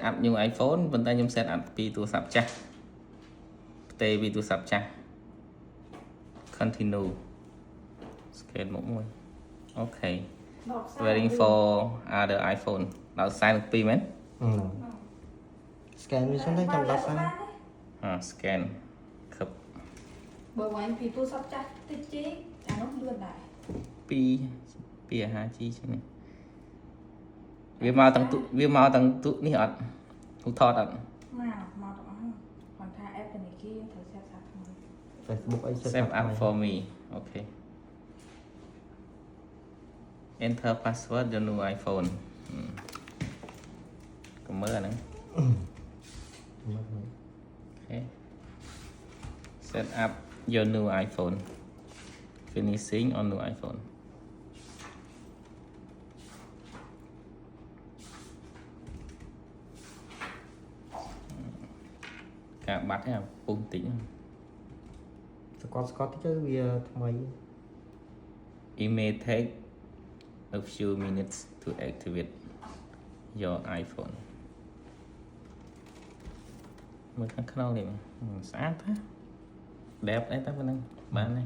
up new iPhone ប៉ុន្តែខ្ញុំ set up ពីទូរស័ព្ទចាស់ផ្ទេរពីទូរស័ព្ទចាស់ continue scan មកមួយ okay waiting for other iPhone ដល់ខ្សែនឹង2មែន scan វាសិនទៅចាំដល់ខ្សែ scan ខឹប បើវាយពីទូរស័ព្ទចាស់តិចជីអានោះលឿនដែរ 2.5G ចឹងនេះវាមកទាំងទូនេះអត់ទូថតអត់ មកទាំងអស់គាត់ថា app ធនាគារយើងត្រូវ set up ថ្មី Facebook អី save up for me okay enter password your new iPhone កុំមើលអាហ្នឹង okay set up your new iPhone finishing on new iPhone ការបាត់ហ្នឹងពុំតិច ស្កតទៅវាថ្មី it may take a few minutes to activate your iPhone មើលខាងក្នុងនេះស្អាតណាស់ đẹp đấy តែប៉ុណ្ណឹងបានទេ